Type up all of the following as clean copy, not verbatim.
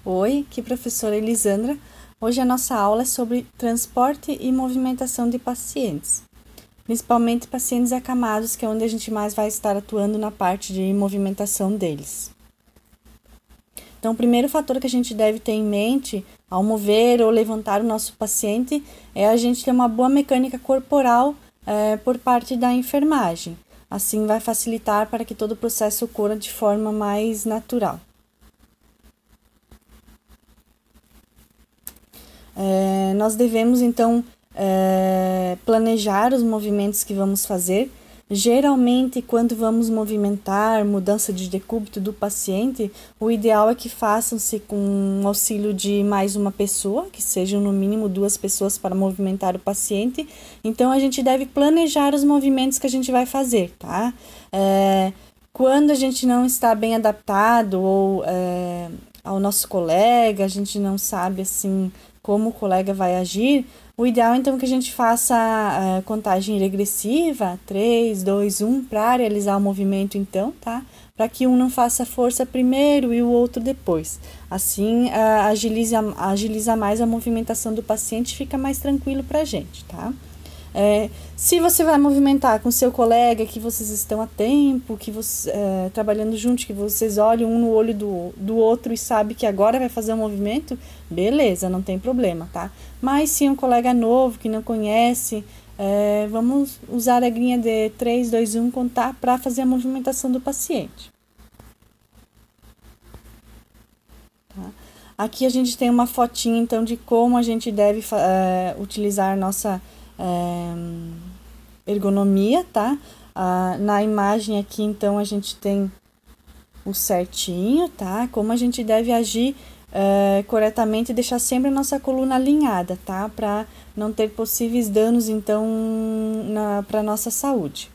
Oi, aqui professora Elisandra. Hoje a nossa aula é sobre transporte e movimentação de pacientes, principalmente pacientes acamados, que é onde a gente mais vai estar atuando na parte de movimentação deles. Então, o primeiro fator que a gente deve ter em mente ao mover ou levantar o nosso paciente é a gente ter uma boa mecânica corporal por parte da enfermagem. Assim, vai facilitar para que todo o processo ocorra de forma mais natural. Nós devemos, então, planejar os movimentos que vamos fazer. Geralmente, quando vamos movimentar, mudança de decúbito do paciente, o ideal é que façam-se com o auxílio de mais uma pessoa, que sejam no mínimo 2 pessoas para movimentar o paciente. Então, a gente deve planejar os movimentos que a gente vai fazer, tá? Quando a gente não está bem adaptado ou ao nosso colega, a gente não sabe, assim, como o colega vai agir, o ideal então é que a gente faça a contagem regressiva, 3, 2, 1, para realizar o movimento então, tá? Para que um não faça força primeiro e o outro depois. Assim, agiliza mais a movimentação do paciente e fica mais tranquilo para a gente, tá? Se você vai movimentar com seu colega, que vocês estão a tempo, que você, trabalhando juntos, que vocês olham um no olho do outro e sabe que agora vai fazer um movimento, beleza, não tem problema, tá? Mas se um colega novo que não conhece, vamos usar a regrinha de 3, 2, 1, contar para fazer a movimentação do paciente. Tá? Aqui a gente tem uma fotinha, então, de como a gente deve utilizar a nossa ergonomia, tá? Na imagem aqui, então, a gente tem o certinho, tá? Como a gente deve agir corretamente e deixar sempre a nossa coluna alinhada, tá? Para não ter possíveis danos, então, para a nossa saúde.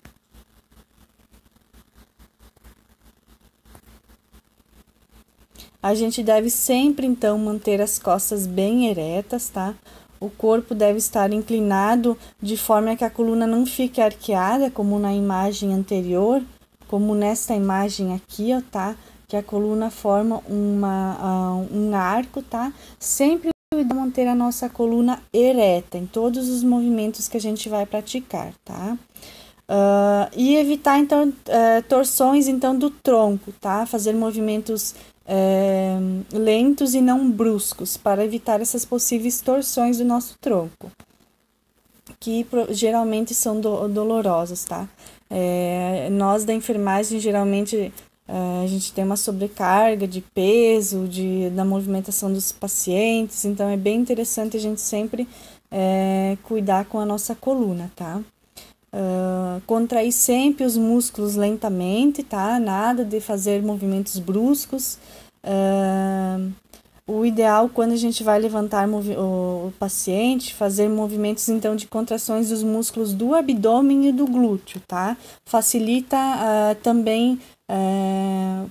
A gente deve sempre, então, manter as costas bem eretas, tá? O corpo deve estar inclinado de forma que a coluna não fique arqueada, como na imagem anterior, como nesta imagem aqui, ó, tá? Que a coluna forma um arco, tá? Sempre manter a nossa coluna ereta em todos os movimentos que a gente vai praticar, tá? E evitar, então, torções, então, do tronco, tá? Fazer movimentos lentos e não bruscos, para evitar essas possíveis torções do nosso tronco, que geralmente são dolorosas, tá? Nós da enfermagem, geralmente, a gente tem uma sobrecarga de peso, da movimentação dos pacientes, então é bem interessante a gente sempre cuidar com a nossa coluna, tá? Contrair sempre os músculos lentamente, tá? Nada de fazer movimentos bruscos. O ideal, quando a gente vai levantar o paciente, fazer movimentos então de contrações dos músculos do abdômen e do glúteo, tá? Facilita também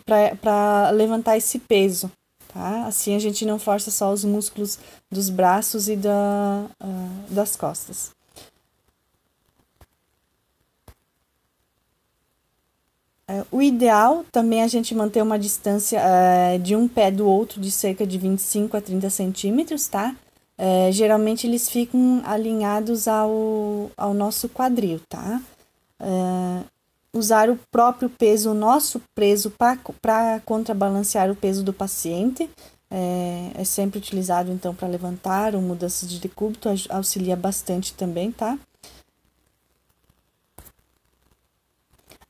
para levantar esse peso, tá? Assim a gente não força só os músculos dos braços e das costas. O ideal também é a gente manter uma distância de um pé do outro de cerca de 25 a 30 centímetros, tá? Geralmente eles ficam alinhados ao nosso quadril, tá? Usar o próprio peso, o nosso peso, para contrabalancear o peso do paciente. É sempre utilizado, então, para levantar ou mudanças de decúbito, auxilia bastante também, tá?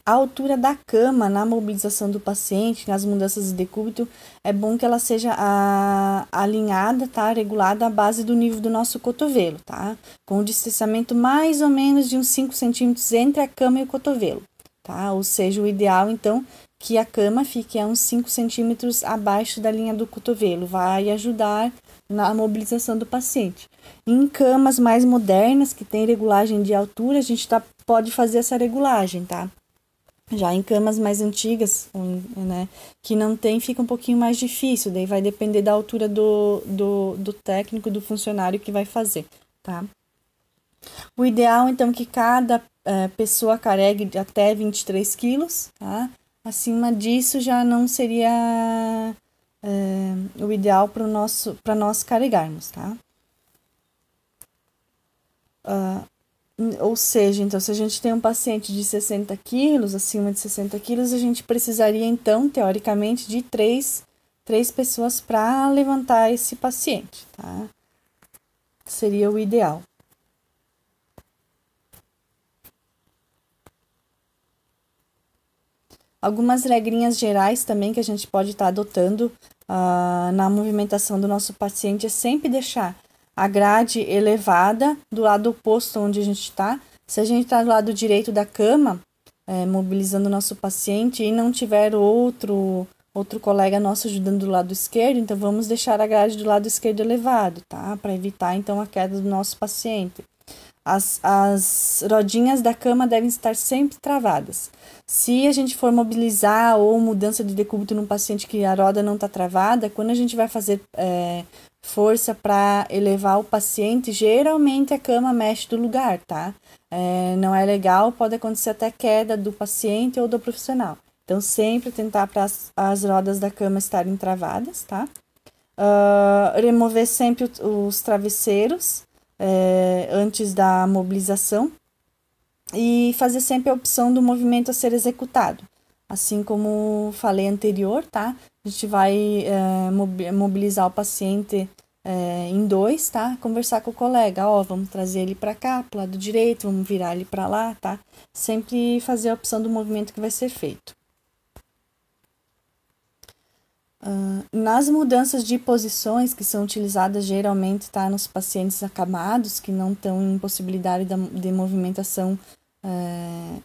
A altura da cama na mobilização do paciente, nas mudanças de decúbito, é bom que ela seja alinhada, tá? Regulada à base do nível do nosso cotovelo, tá? Com o distanciamento mais ou menos de uns 5 centímetros entre a cama e o cotovelo, tá? Ou seja, o ideal, então, que a cama fique a uns 5 centímetros abaixo da linha do cotovelo. Vai ajudar na mobilização do paciente. Em camas mais modernas, que tem regulagem de altura, a gente pode fazer essa regulagem, tá? Já em camas mais antigas, né, que não tem, fica um pouquinho mais difícil, daí vai depender da altura do técnico, do funcionário que vai fazer, tá? O ideal, então, é que cada pessoa carregue até 23 quilos, tá? Acima disso já não seria o ideal para nós carregarmos, tá? Ou seja, então, se a gente tem um paciente de 60 quilos, acima de 60 quilos, a gente precisaria, então, teoricamente, de três pessoas para levantar esse paciente, tá? Seria o ideal. Algumas regrinhas gerais também que a gente pode estar adotando na movimentação do nosso paciente é sempre deixar a grade elevada do lado oposto onde a gente está. Se a gente está do lado direito da cama, mobilizando o nosso paciente e não tiver outro colega nosso ajudando do lado esquerdo, então vamos deixar a grade do lado esquerdo elevado, tá? Para evitar então a queda do nosso paciente. As rodinhas da cama devem estar sempre travadas. Se a gente for mobilizar ou mudança de decúbito num paciente que a roda não está travada, quando a gente vai fazer força para elevar o paciente, geralmente a cama mexe do lugar, tá? Não é legal, pode acontecer até queda do paciente ou do profissional. Então, sempre tentar para as rodas da cama estarem travadas, tá? Remover sempre os travesseiros antes da mobilização e fazer sempre a opção do movimento a ser executado. Assim como falei anterior, tá? A gente vai mobilizar o paciente em dois, tá? Conversar com o colega, vamos trazer ele para cá, pro lado direito, vamos virar ele para lá, tá? Sempre fazer a opção do movimento que vai ser feito. Nas mudanças de posições que são utilizadas geralmente tá, nos pacientes acamados, que não estão em possibilidade de movimentação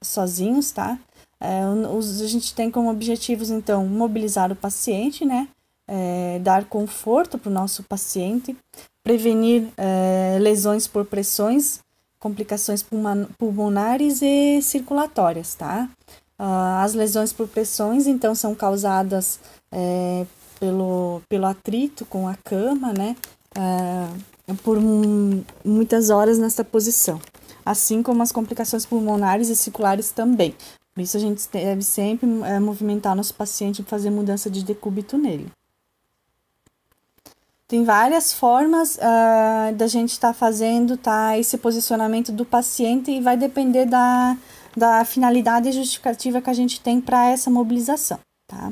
sozinhos, tá? A gente tem como objetivos, então, mobilizar o paciente, né? Dar conforto para o nosso paciente, prevenir lesões por pressões, complicações pulmonares e circulatórias, tá? As lesões por pressões, então, são causadas pelo atrito com a cama, né? Por muitas horas nessa posição. Assim como as complicações pulmonares e circulares também. Por isso, a gente deve sempre movimentar nosso paciente e fazer mudança de decúbito nele. Tem várias formas da gente estar fazendo esse posicionamento do paciente e vai depender da finalidade e justificativa que a gente tem para essa mobilização, tá?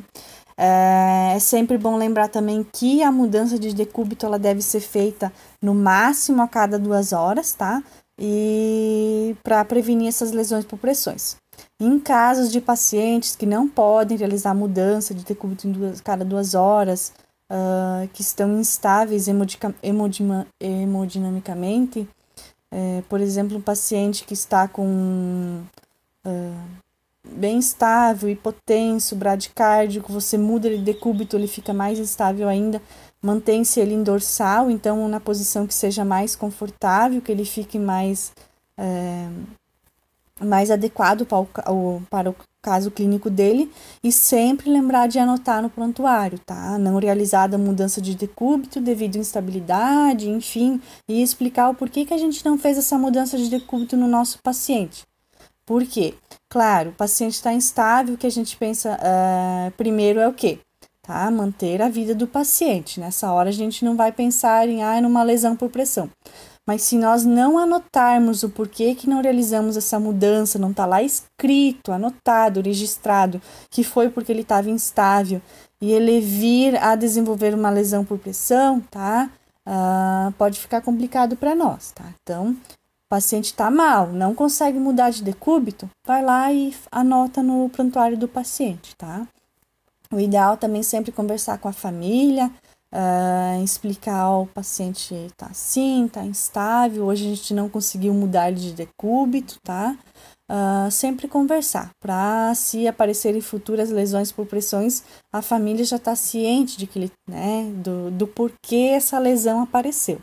É sempre bom lembrar também que a mudança de decúbito ela deve ser feita no máximo a cada 2 horas, tá? E para prevenir essas lesões por pressões. Em casos de pacientes que não podem realizar mudança de decúbito cada 2 horas, que estão instáveis hemodinamicamente, por exemplo, um paciente que está com bem estável, hipotenso, bradicárdico, você muda ele de decúbito, ele fica mais estável ainda, mantém-se ele em dorsal, então na posição que seja mais confortável, que ele fique mais adequado para o caso clínico dele, e sempre lembrar de anotar no prontuário, tá? Não realizada mudança de decúbito devido à instabilidade, enfim, e explicar o porquê que a gente não fez essa mudança de decúbito no nosso paciente. Por quê? Claro, o paciente está instável, o que a gente pensa primeiro é o quê? Tá? Manter a vida do paciente. Nessa hora a gente não vai pensar em numa lesão por pressão. Mas se nós não anotarmos o porquê que não realizamos essa mudança, não está lá escrito, anotado, registrado, que foi porque ele estava instável e ele vir a desenvolver uma lesão por pressão, tá? Pode ficar complicado para nós, tá? Então, o paciente está mal, não consegue mudar de decúbito, vai lá e anota no prontuário do paciente, tá? O ideal também sempre conversar com a família, explicar ao paciente tá assim, tá instável, hoje a gente não conseguiu mudar ele de decúbito, tá? Sempre conversar, para se aparecerem futuras lesões por pressões, a família já está ciente de que ele, né, do porquê essa lesão apareceu.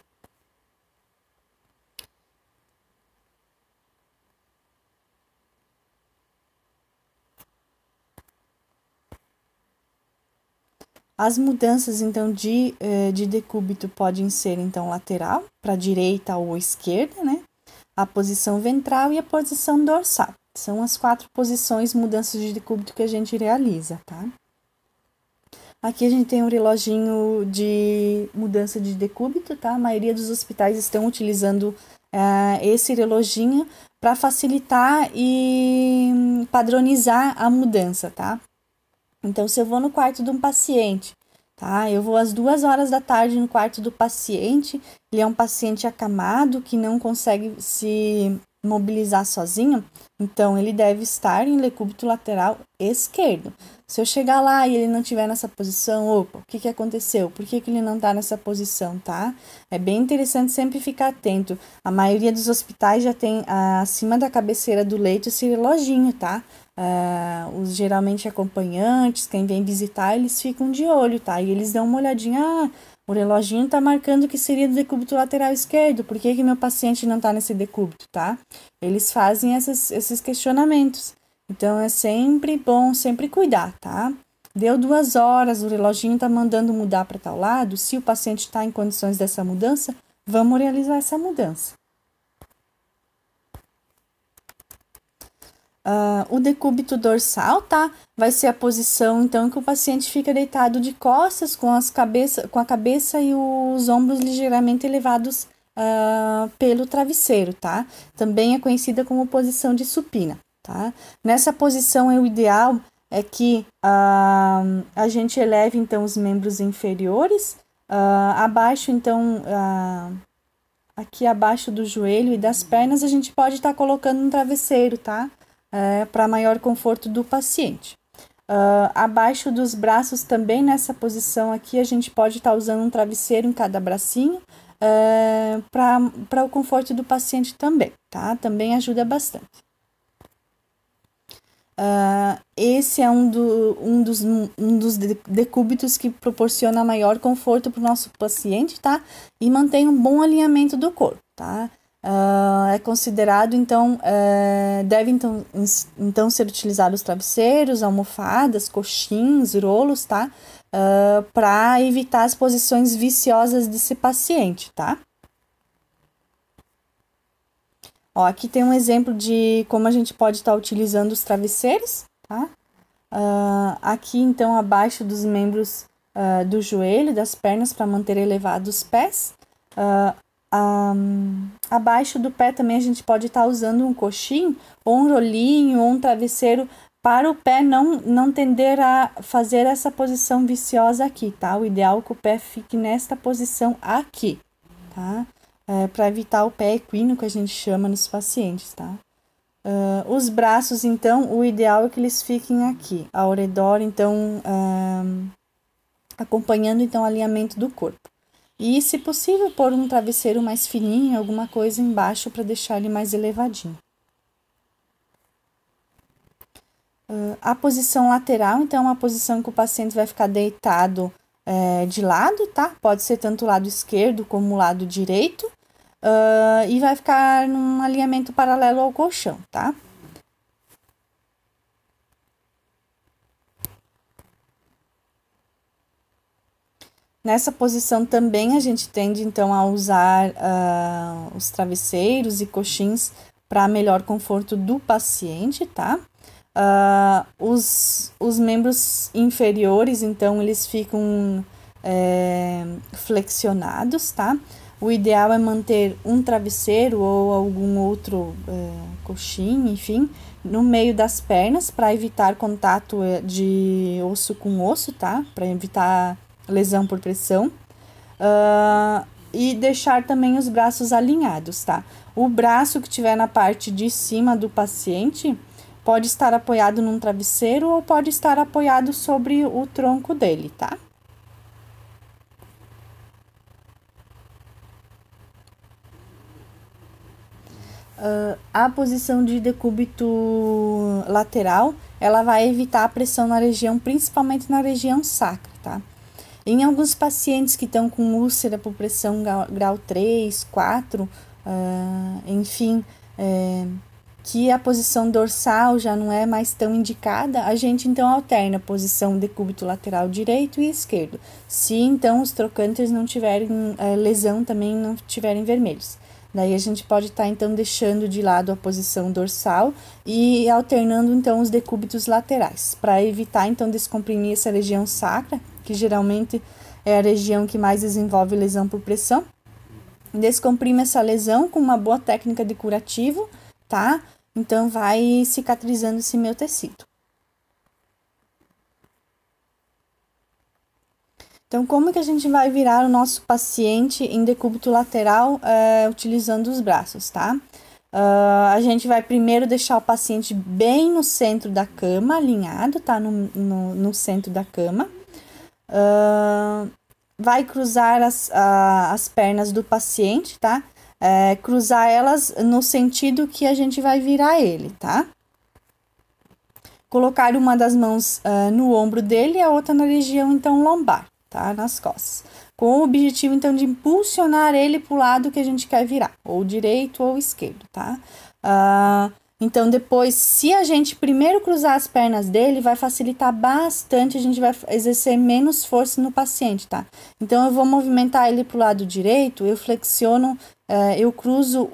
As mudanças, então, de decúbito podem ser, então, lateral, para direita ou esquerda, né? A posição ventral e a posição dorsal. São as 4 posições, mudanças de decúbito que a gente realiza, tá? Aqui a gente tem um reloginho de mudança de decúbito, tá? A maioria dos hospitais estão utilizando esse reloginho para facilitar e padronizar a mudança, tá? Então, se eu vou no quarto de um paciente, tá? Eu vou às 2 horas da tarde no quarto do paciente, ele é um paciente acamado que não consegue se mobilizar sozinho, então ele deve estar em decúbito lateral esquerdo. Se eu chegar lá e ele não estiver nessa posição, opa, o que aconteceu? Por que ele não está nessa posição, tá? É bem interessante sempre ficar atento. A maioria dos hospitais já tem acima da cabeceira do leito esse reloginho, tá? Os geralmente acompanhantes, quem vem visitar, eles ficam de olho, tá? E eles dão uma olhadinha, o reloginho tá marcando que seria do decúbito lateral esquerdo, por que meu paciente não tá nesse decúbito, tá? Eles fazem esses questionamentos. Então, é sempre bom, sempre cuidar, tá? Deu 2 horas, o reloginho tá mandando mudar para tal lado, se o paciente está em condições dessa mudança, vamos realizar essa mudança. O decúbito dorsal, tá? Vai ser a posição, então, que o paciente fica deitado de costas, com a cabeça e os ombros ligeiramente elevados pelo travesseiro, tá? Também é conhecida como posição de supina, tá? Nessa posição, o ideal é que a gente eleve, então, os membros inferiores, abaixo, então, aqui abaixo do joelho e das pernas, a gente pode estar colocando um travesseiro, tá? Para maior conforto do paciente. Abaixo dos braços também, nessa posição aqui, a gente pode estar usando um travesseiro em cada bracinho, para o conforto do paciente também, tá? Também ajuda bastante. Esse é um dos decúbitos que proporciona maior conforto para o nosso paciente, tá? E mantém um bom alinhamento do corpo, tá? É considerado, então, devem então ser utilizados travesseiros, almofadas, coxins, rolos, tá? Para evitar as posições viciosas desse paciente, tá? Ó, aqui tem um exemplo de como a gente pode estar utilizando os travesseiros, tá? Aqui, então, abaixo dos membros do joelho, das pernas, para manter elevados os pés. Abaixo do pé também a gente pode estar usando um coxim, ou um rolinho, ou um travesseiro, para o pé não tender a fazer essa posição viciosa aqui, tá? O ideal é que o pé fique nesta posição aqui, tá? Para evitar o pé equino, que a gente chama nos pacientes, tá? Os braços, então, o ideal é que eles fiquem aqui, ao redor, então, acompanhando, então, o alinhamento do corpo. E, se possível, pôr um travesseiro mais fininho, alguma coisa embaixo para deixar ele mais elevadinho. A posição lateral, então, é uma posição que o paciente vai ficar deitado de lado, tá? Pode ser tanto o lado esquerdo como o lado direito. E vai ficar num alinhamento paralelo ao colchão, tá? Nessa posição também a gente tende, então, a usar os travesseiros e coxins para melhor conforto do paciente, tá? Os membros inferiores, então, eles ficam flexionados, tá? O ideal é manter um travesseiro ou algum outro coxim, enfim, no meio das pernas para evitar contato de osso com osso, tá? Para evitar lesão por pressão. E deixar também os braços alinhados, tá? O braço que estiver na parte de cima do paciente pode estar apoiado num travesseiro ou pode estar apoiado sobre o tronco dele, tá? A posição de decúbito lateral, ela vai evitar a pressão na região, principalmente na região sacra, tá? Em alguns pacientes que estão com úlcera por pressão grau 3, 4, enfim, que a posição dorsal já não é mais tão indicada, a gente então alterna a posição decúbito lateral direito e esquerdo. Se então os trocantes não tiverem lesão, também não tiverem vermelhos. Daí a gente pode estar então deixando de lado a posição dorsal e alternando então os decúbitos laterais, para evitar então descomprimir essa região sacra, que geralmente é a região que mais desenvolve lesão por pressão. Descomprime essa lesão com uma boa técnica de curativo, tá? Então, vai cicatrizando esse meu tecido. Então, como que a gente vai virar o nosso paciente em decúbito lateral utilizando os braços, tá? A gente vai primeiro deixar o paciente bem no centro da cama, alinhado, tá? No centro da cama. Vai cruzar as pernas do paciente, tá? Cruzar elas no sentido que a gente vai virar ele, tá? Colocar uma das mãos no ombro dele e a outra na região, então, lombar, tá? Nas costas. Com o objetivo, então, de impulsionar ele para o lado que a gente quer virar, ou direito ou esquerdo, tá? Então, depois, se a gente primeiro cruzar as pernas dele, vai facilitar bastante, a gente vai exercer menos força no paciente, tá? Então, eu vou movimentar ele para o lado direito, eu flexiono, eu cruzo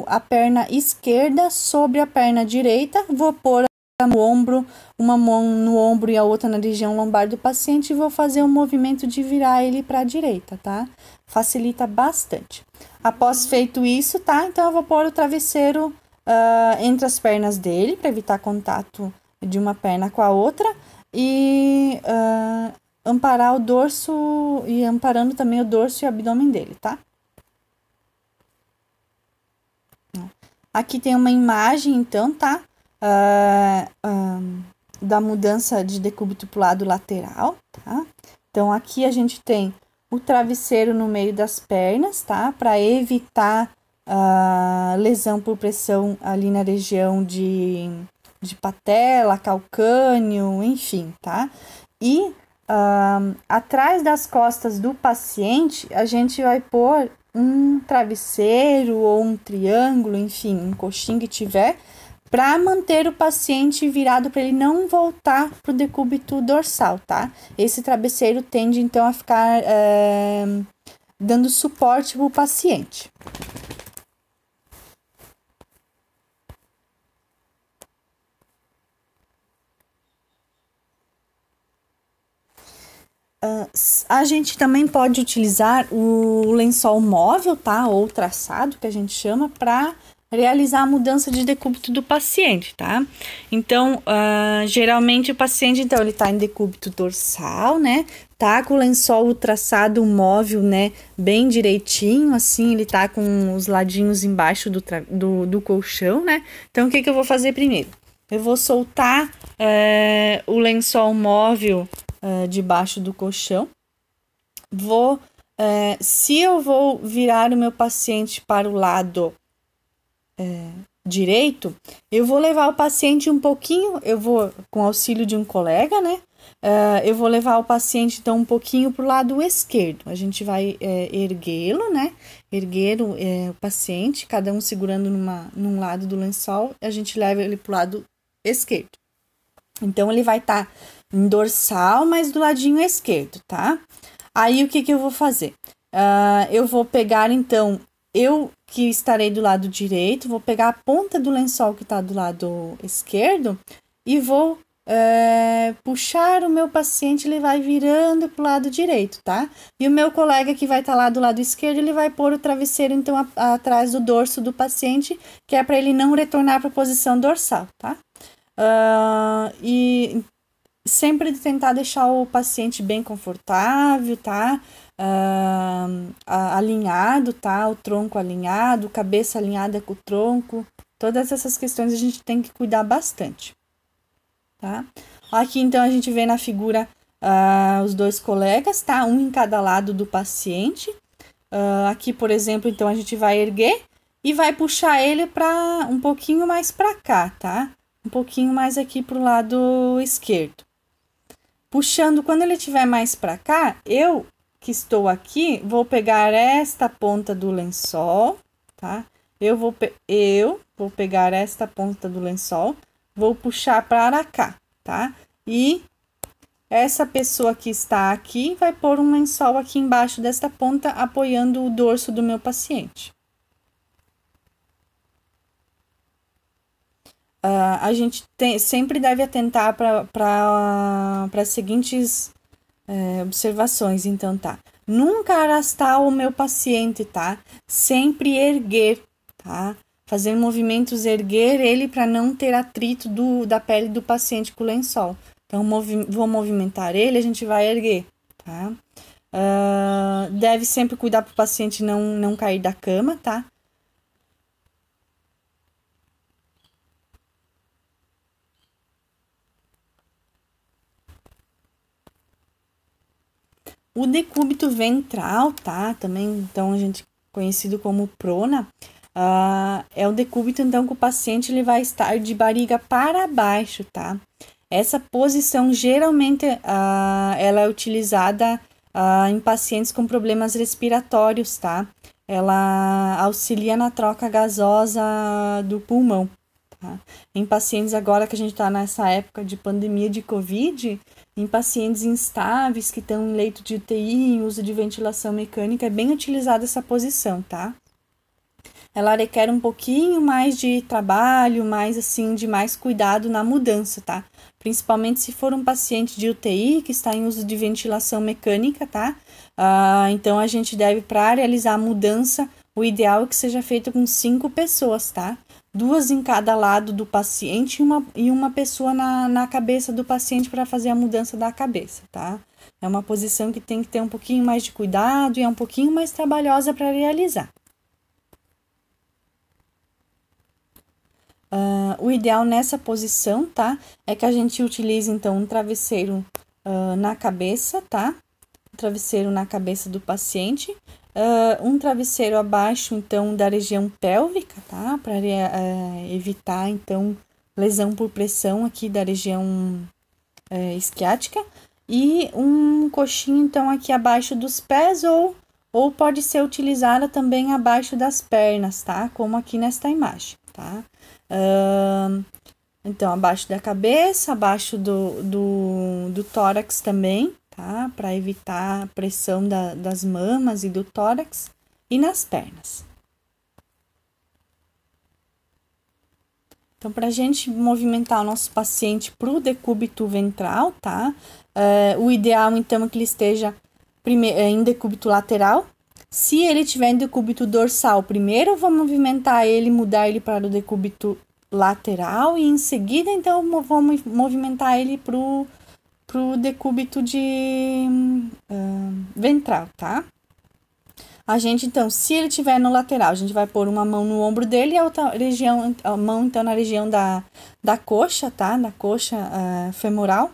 a perna esquerda sobre a perna direita, vou pôr no ombro, uma mão no ombro e a outra na região lombar do paciente e vou fazer o movimento de virar ele para a direita, tá? Facilita bastante. Após feito isso, tá? Então, eu vou pôr o travesseiro entre as pernas dele para evitar contato de uma perna com a outra e amparar o dorso e amparando também o dorso e o abdômen dele, tá? Aqui tem uma imagem, então, tá? Da mudança de decúbito para o lado lateral, tá? Então, aqui a gente tem o travesseiro no meio das pernas, tá? Para evitar lesão por pressão ali na região de patela, calcâneo, enfim, tá? E atrás das costas do paciente, a gente vai pôr um travesseiro ou um triângulo, enfim, um coxim que tiver, para manter o paciente virado para ele não voltar para o decúbito dorsal, tá? Esse travesseiro tende, então, a ficar dando suporte para o paciente. A gente também pode utilizar o lençol móvel, tá? Ou traçado, que a gente chama, para realizar a mudança de decúbito do paciente, tá? Então, geralmente o paciente, então, ele tá em decúbito dorsal, né? Tá com o lençol traçado móvel, né? Bem direitinho, assim, ele tá com os ladinhos embaixo do colchão, né? Então, o que eu vou fazer primeiro? Eu vou soltar o lençol móvel debaixo do colchão. Se eu vou virar o meu paciente para o lado direito, eu vou levar o paciente um pouquinho, eu vou, com auxílio de um colega, né? Eu vou levar o paciente, então, um pouquinho para o lado esquerdo. A gente vai erguê-lo, né? Erguer o paciente, cada um segurando num lado do lençol, a gente leva ele para o lado esquerdo. Então, ele vai estar em dorsal, mas do ladinho esquerdo, tá? Aí, o que eu vou fazer? Eu vou pegar, então, eu que estarei do lado direito, vou pegar a ponta do lençol que está do lado esquerdo e vou puxar o meu paciente, ele vai virando para o lado direito, tá? E o meu colega que vai estar lá do lado esquerdo, ele vai pôr o travesseiro, então, atrás do dorso do paciente, que é para ele não retornar para a posição dorsal, tá? E sempre tentar deixar o paciente bem confortável, tá? Alinhado, tá? O tronco alinhado, cabeça alinhada com o tronco. Todas essas questões a gente tem que cuidar bastante, tá? Aqui, então, a gente vê na figura os dois colegas, tá? Um em cada lado do paciente. Aqui, por exemplo, então, a gente vai erguer e vai puxar ele para um pouquinho mais para cá, tá? Um pouquinho mais aqui pro lado esquerdo. Puxando, quando ele estiver mais para cá, eu que estou aqui, vou pegar esta ponta do lençol, tá? Eu vou pegar esta ponta do lençol, vou puxar para cá, tá? E essa pessoa que está aqui vai pôr um lençol aqui embaixo desta ponta, apoiando o dorso do meu paciente. A gente sempre deve atentar para as seguintes observações, então, tá? Nunca arrastar o meu paciente, tá? Sempre erguer, tá? Fazer movimentos, erguer ele para não ter atrito da pele do paciente com o lençol. Então, vou movimentar ele, a gente vai erguer, tá? Deve sempre cuidar para o paciente não cair da cama, tá? O decúbito ventral, tá? Também, então, a gente conhecido como prona, é o decúbito, então, que o paciente ele vai estar de barriga para baixo, tá? Essa posição, geralmente, ela é utilizada em pacientes com problemas respiratórios, tá? Ela auxilia na troca gasosa do pulmão, tá? Em pacientes agora que a gente está nessa época de pandemia de Covid, em pacientes instáveis que estão em leito de UTI, em uso de ventilação mecânica, é bem utilizada essa posição, tá? Ela requer um pouquinho mais de trabalho, mais assim, de mais cuidado na mudança, tá? Principalmente se for um paciente de UTI que está em uso de ventilação mecânica, tá? Então a gente deve, para realizar a mudança, o ideal é que seja feito com 5 pessoas, tá? 2 em cada lado do paciente e uma pessoa na cabeça do paciente para fazer a mudança da cabeça, tá? É uma posição que tem que ter um pouquinho mais de cuidado e é um pouquinho mais trabalhosa para realizar. O ideal nessa posição, tá? É que a gente utilize, então, um travesseiro na cabeça, tá? Um travesseiro na cabeça do paciente. Um travesseiro abaixo, então, da região pélvica, tá? Para evitar, então, lesão por pressão aqui da região isquiática. E um coxinho, então, aqui abaixo dos pés ou pode ser utilizada também abaixo das pernas, tá? Como aqui nesta imagem, tá? Então, abaixo da cabeça, abaixo do tórax também, tá? Para evitar a pressão das mamas e do tórax e nas pernas. Então, para a gente movimentar o nosso paciente para o decúbito ventral, tá? O ideal, então, é que ele esteja em decúbito lateral. Se ele tiver em decúbito dorsal, primeiro eu vou movimentar ele, mudar ele para o decúbito lateral e em seguida, então, vou movimentar ele para o decúbito ventral, tá? A gente, então, se ele tiver no lateral, a gente vai pôr uma mão no ombro dele e a mão, então, na região da coxa, tá? Da coxa femoral,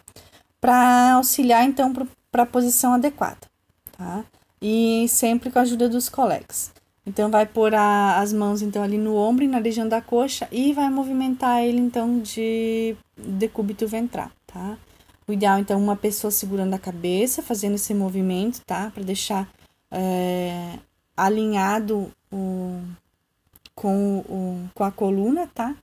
para auxiliar, então, para a posição adequada, tá? E sempre com a ajuda dos colegas. Então, vai pôr as mãos, então, ali no ombro e na região da coxa e vai movimentar ele, então, de decúbito ventral, tá? O ideal, então, uma pessoa segurando a cabeça, fazendo esse movimento, tá? Para deixar alinhado com a coluna, tá?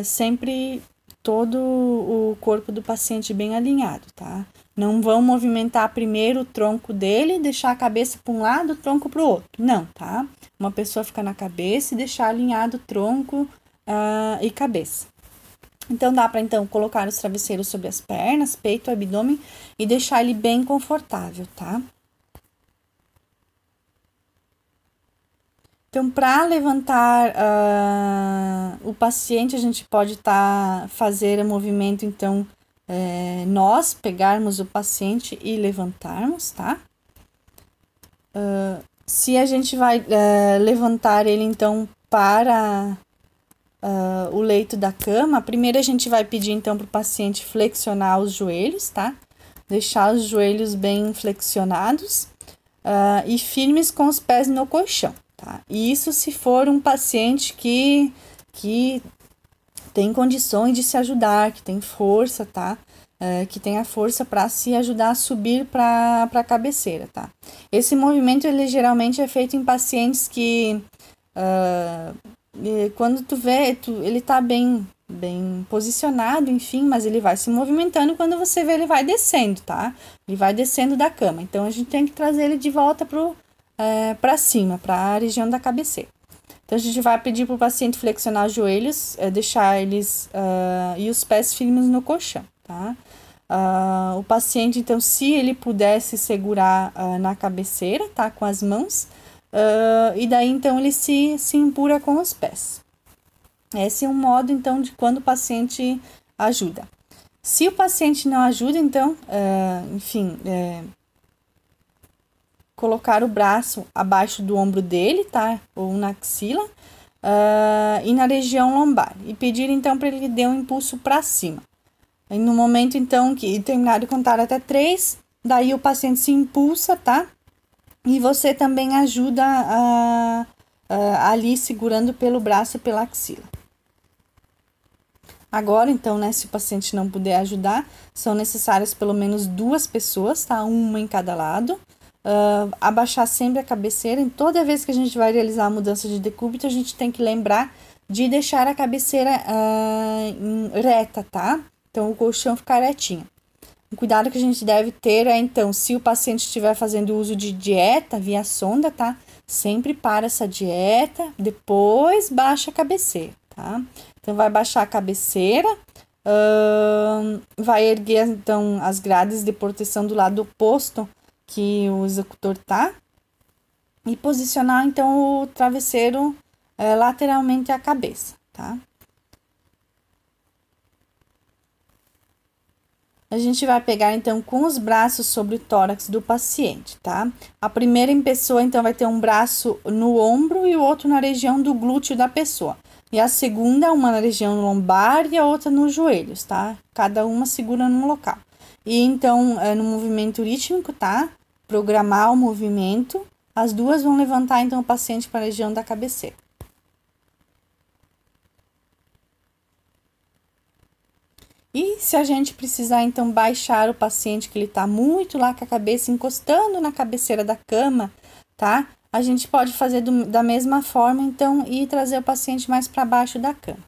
Sempre todo o corpo do paciente bem alinhado, tá? Não vão movimentar primeiro o tronco dele, deixar a cabeça para um lado, o tronco para o outro. Não, tá? Uma pessoa fica na cabeça e deixar alinhado tronco e cabeça. Então, dá para, então, colocar os travesseiros sobre as pernas, peito, abdômen e deixar ele bem confortável, tá? Então, para levantar o paciente, a gente pode fazer o movimento, então, nós pegarmos o paciente e levantarmos, tá? Se a gente vai levantar ele, então, para o leito da cama, primeiro a gente vai pedir, então, para o paciente flexionar os joelhos, tá? Deixar os joelhos bem flexionados e firmes com os pés no colchão. Tá? Isso se for um paciente que tem condições de se ajudar, que tem força, tá? Que tem a força para se ajudar a subir para a cabeceira, tá? Esse movimento, ele geralmente é feito em pacientes que, quando tu vê, ele tá bem posicionado, enfim, mas ele vai se movimentando, quando você vê, ele vai descendo, tá? Ele vai descendo da cama. Então, a gente tem que trazer ele de volta para cima, para a região da cabeceira. Então, a gente vai pedir para o paciente flexionar os joelhos, deixar eles e os pés firmes no colchão, tá? O paciente, então, se ele pudesse segurar na cabeceira, tá? Com as mãos, e daí, então, ele se empurra com os pés. Esse é um modo, então, de quando o paciente ajuda. Se o paciente não ajuda, então, colocar o braço abaixo do ombro dele, tá? Ou na axila, e na região lombar. E pedir, então, para ele dar um impulso para cima. E no momento, então, que terminar de contar até 3, daí o paciente se impulsa, tá? E você também ajuda ali segurando pelo braço e pela axila. Agora, então, né, se o paciente não puder ajudar, são necessárias pelo menos 2 pessoas, tá? Uma em cada lado. Abaixar sempre a cabeceira. E toda vez que a gente vai realizar a mudança de decúbito, a gente tem que lembrar de deixar a cabeceira reta, tá? Então, o colchão ficar retinho. O cuidado que a gente deve ter é, então, se o paciente estiver fazendo uso de dieta via sonda, tá? Sempre para essa dieta, depois baixa a cabeceira, tá? Então, vai baixar a cabeceira, vai erguer, então, as grades de proteção do lado oposto que o executor tá, e posicionar, então, o travesseiro lateralmente à cabeça, tá? A gente vai pegar, então, com os braços sobre o tórax do paciente, tá? A primeira pessoa, então, vai ter um braço no ombro e o outro na região do glúteo da pessoa. E a segunda, uma na região lombar e a outra nos joelhos, tá? Cada uma segura num local. E, então, no movimento rítmico, tá? Programar o movimento. As duas vão levantar, então, o paciente para a região da cabeceira. E se a gente precisar, então, baixar o paciente, que ele tá muito lá com a cabeça encostando na cabeceira da cama, tá? A gente pode fazer da mesma forma, então, e trazer o paciente mais para baixo da cama.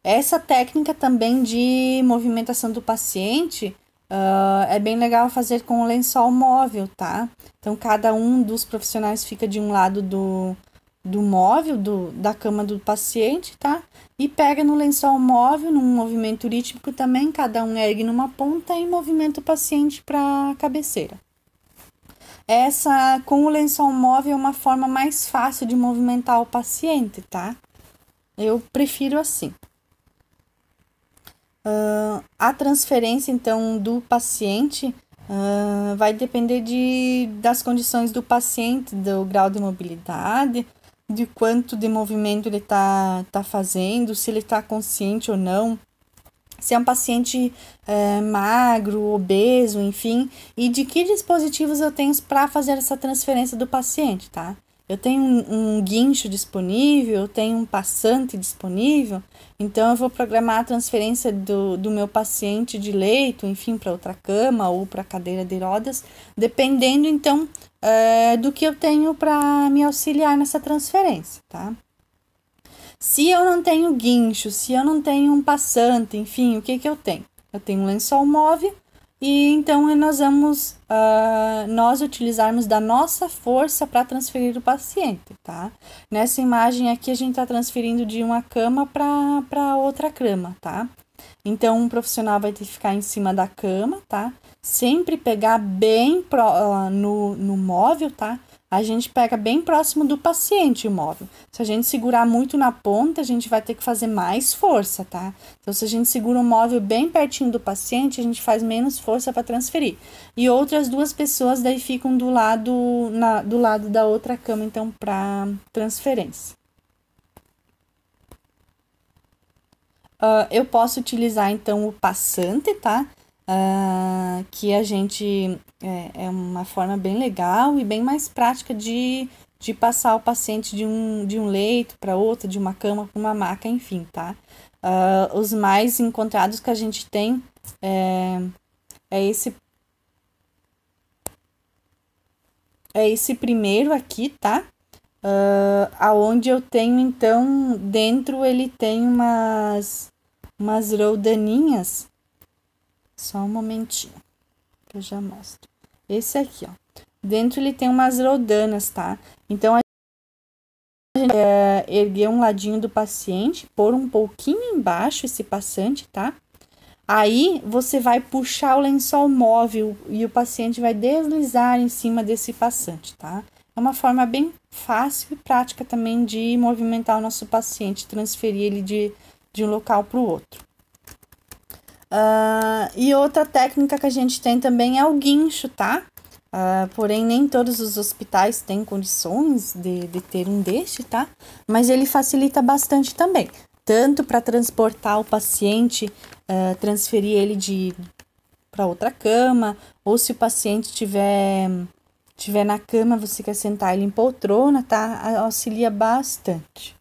Essa técnica também de movimentação do paciente é bem legal fazer com o lençol móvel, tá? Então, cada um dos profissionais fica de um lado do móvel, da cama do paciente, tá? E pega no lençol móvel, num movimento rítmico também, cada um ergue numa ponta e movimenta o paciente para a cabeceira. Essa, com o lençol móvel, é uma forma mais fácil de movimentar o paciente, tá? Eu prefiro assim. A transferência, então, do paciente vai depender das condições do paciente, do grau de mobilidade, de quanto de movimento ele tá fazendo, se ele está consciente ou não, se é um paciente magro, obeso, enfim, e de que dispositivos eu tenho para fazer essa transferência do paciente, tá? Eu tenho um guincho disponível, eu tenho um passante disponível, então eu vou programar a transferência do meu paciente de leito, enfim, para outra cama ou para cadeira de rodas, dependendo, então, do que eu tenho para me auxiliar nessa transferência, tá? Se eu não tenho guincho, se eu não tenho um passante, enfim, o que eu tenho? Eu tenho um lençol móvel e então nós utilizarmos da nossa força para transferir o paciente, tá? Nessa imagem aqui a gente está transferindo de uma cama para outra cama, tá? Então, um profissional vai ter que ficar em cima da cama, tá? Sempre pegar bem no móvel, tá? A gente pega bem próximo do paciente o móvel. Se a gente segurar muito na ponta, a gente vai ter que fazer mais força, tá? Então, se a gente segura o móvel bem pertinho do paciente, a gente faz menos força para transferir. E outras 2 pessoas daí ficam do lado da outra cama, então, para transferência. Eu posso utilizar, então, o passante, tá? Que a gente é uma forma bem legal e bem mais prática de passar o paciente de um leito para outro, de uma cama para uma maca, enfim, tá? Os mais encontrados que a gente tem é esse primeiro aqui, tá? Aonde eu tenho, então, dentro ele tem umas roldaninhas. Só um momentinho, que eu já mostro. Esse aqui, ó. Dentro ele tem umas roldanas, tá? Então, erguer um ladinho do paciente, pôr um pouquinho embaixo esse passante, tá? Aí, você vai puxar o lençol móvel e o paciente vai deslizar em cima desse passante, tá? É uma forma bem fácil e prática também de movimentar o nosso paciente, transferir ele de um local para o outro. E outra técnica que a gente tem também é o guincho, tá? Porém, nem todos os hospitais têm condições de ter um deste, tá? Mas ele facilita bastante também. Tanto para transportar o paciente, transferir ele para outra cama, ou se o paciente tiver na cama, você quer sentar ele em poltrona, tá? Auxilia bastante.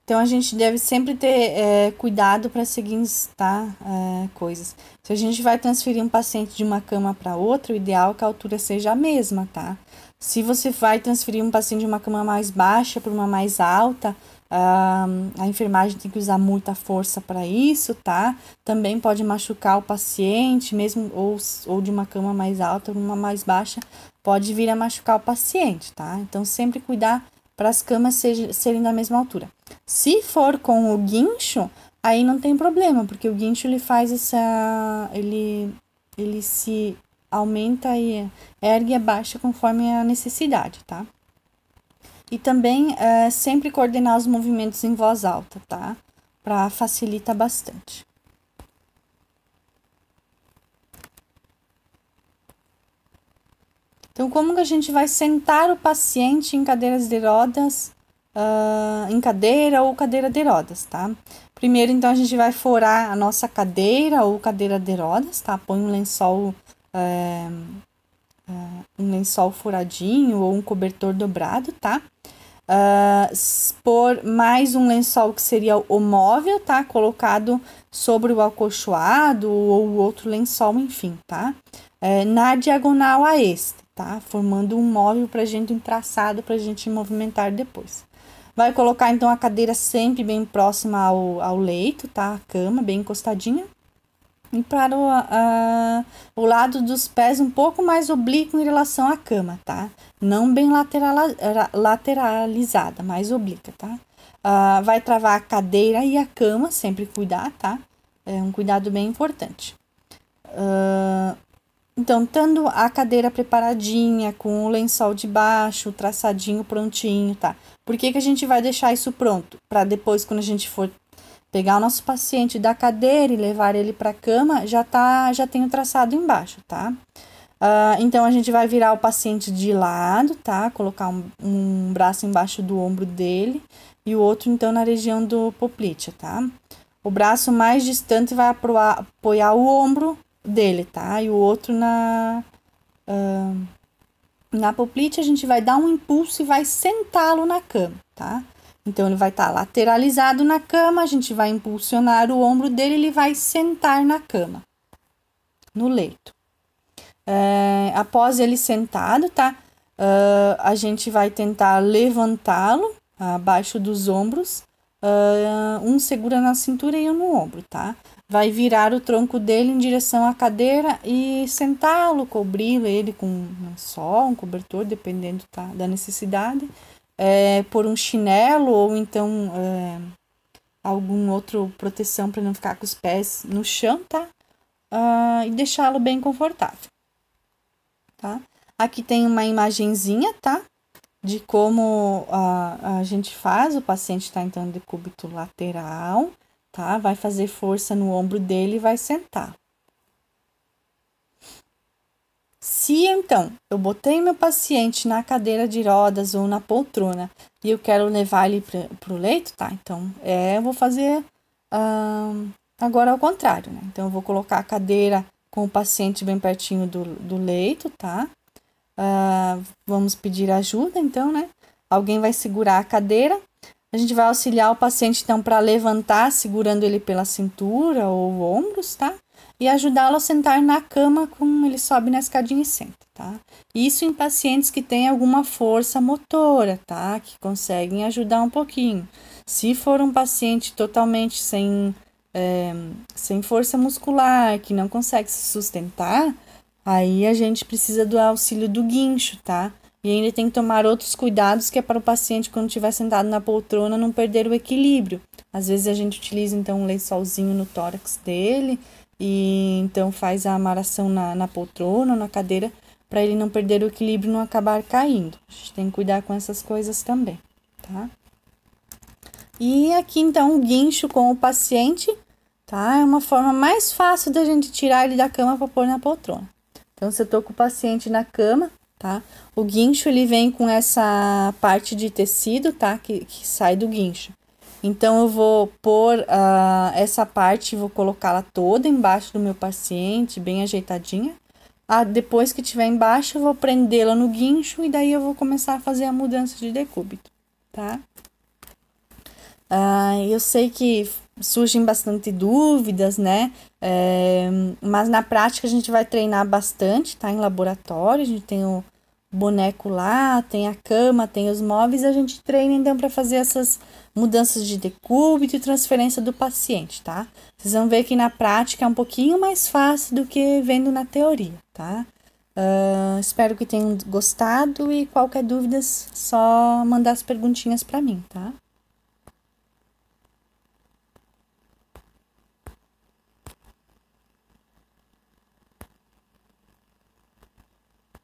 Então, a gente deve sempre ter cuidado para seguir coisas. Se a gente vai transferir um paciente de uma cama para outra, o ideal é que a altura seja a mesma, tá? Se você vai transferir um paciente de uma cama mais baixa para uma mais alta, a enfermagem tem que usar muita força para isso, tá? Também pode machucar o paciente, mesmo ou de uma cama mais alta para uma mais baixa, pode vir a machucar o paciente, tá? Então, sempre cuidar para as camas serem da mesma altura. Se for com o guincho, aí não tem problema, porque o guincho ele faz ele se aumenta e ergue e abaixa conforme a necessidade, tá? E também sempre coordenar os movimentos em voz alta, tá? Para facilitar bastante. Então, como que a gente vai sentar o paciente em cadeiras de rodas, em cadeira ou cadeira de rodas, tá? Primeiro, então, a gente vai furar a nossa cadeira ou cadeira de rodas, tá? Põe um lençol furadinho ou um cobertor dobrado, tá? Por mais um lençol que seria o móvel, tá? Colocado sobre o acolchoado ou outro lençol, enfim, tá? Na diagonal a este, tá? Formando um móvel pra gente, um traçado pra gente movimentar depois. Vai colocar, então, a cadeira sempre bem próxima ao leito, tá? A cama, bem encostadinha. E para o lado dos pés um pouco mais oblíquo em relação à cama, tá? Não bem lateralizada, mais oblíqua, tá? Vai travar a cadeira e a cama, sempre cuidar, tá? É um cuidado bem importante. Então, tendo a cadeira preparadinha, com o lençol de baixo, traçadinho, prontinho, tá? Por que a gente vai deixar isso pronto? Para depois, quando a gente for pegar o nosso paciente da cadeira e levar ele para a cama, já tem o traçado embaixo, tá? Então, a gente vai virar o paciente de lado, tá? Colocar um braço embaixo do ombro dele e o outro, então, na região do poplite, tá? O braço mais distante vai apoiar o ombro dele, tá? E o outro na poplite, a gente vai dar um impulso e vai sentá-lo na cama, tá? Então, ele vai estar lateralizado na cama, a gente vai impulsionar o ombro dele, ele vai sentar na cama, no leito. Após ele sentado, tá? A gente vai tentar levantá-lo abaixo dos ombros, um segura na cintura e um no ombro, tá? Vai virar o tronco dele em direção à cadeira e sentá-lo, cobri-lo ele com um lençol, um cobertor, dependendo, tá, da necessidade. Por um chinelo ou então algum outro proteção para não ficar com os pés no chão, tá? E deixá-lo bem confortável, tá? Aqui tem uma imagenzinha, tá? De como a gente faz, o paciente está então de decúbito lateral, tá? Vai fazer força no ombro dele e vai sentar. Se, então, eu botei meu paciente na cadeira de rodas ou na poltrona e eu quero levar ele para o leito, tá? Então, eu vou fazer agora ao contrário, né? Então, eu vou colocar a cadeira com o paciente bem pertinho do leito, tá? Vamos pedir ajuda, então, né? Alguém vai segurar a cadeira. A gente vai auxiliar o paciente, então, para levantar, segurando ele pela cintura ou ombros, tá? e ajudá-lo a sentar na cama como ele sobe na escadinha e senta, tá? Isso em pacientes que têm alguma força motora, tá? Que conseguem ajudar um pouquinho. Se for um paciente totalmente sem força muscular, que não consegue se sustentar, aí a gente precisa do auxílio do guincho, tá? E ainda tem que tomar outros cuidados, que é para o paciente, quando estiver sentado na poltrona, não perder o equilíbrio. Às vezes a gente utiliza, então, um lençolzinho no tórax dele, e então faz a amaração na poltrona, na cadeira, para ele não perder o equilíbrio e não acabar caindo. A gente tem que cuidar com essas coisas também, tá? E aqui, então, o guincho com o paciente, tá? É uma forma mais fácil da gente tirar ele da cama para pôr na poltrona. Então, se eu tô com o paciente na cama, tá? O guincho, ele vem com essa parte de tecido, tá? Que sai do guincho. Então, eu vou pôr essa parte, vou colocá-la toda embaixo do meu paciente, bem ajeitadinha. Depois que estiver embaixo, eu vou prendê-la no guincho e daí eu vou começar a fazer a mudança de decúbito, tá? Eu sei que surgem bastante dúvidas, né? Mas na prática a gente vai treinar bastante, tá? Em laboratório, a gente tem o boneco lá, tem a cama, tem os móveis, a gente treina então para fazer essas mudanças de decúbito e transferência do paciente, tá? Vocês vão ver que na prática é um pouquinho mais fácil do que vendo na teoria, tá? Espero que tenham gostado e qualquer dúvida, só mandar as perguntinhas para mim, tá?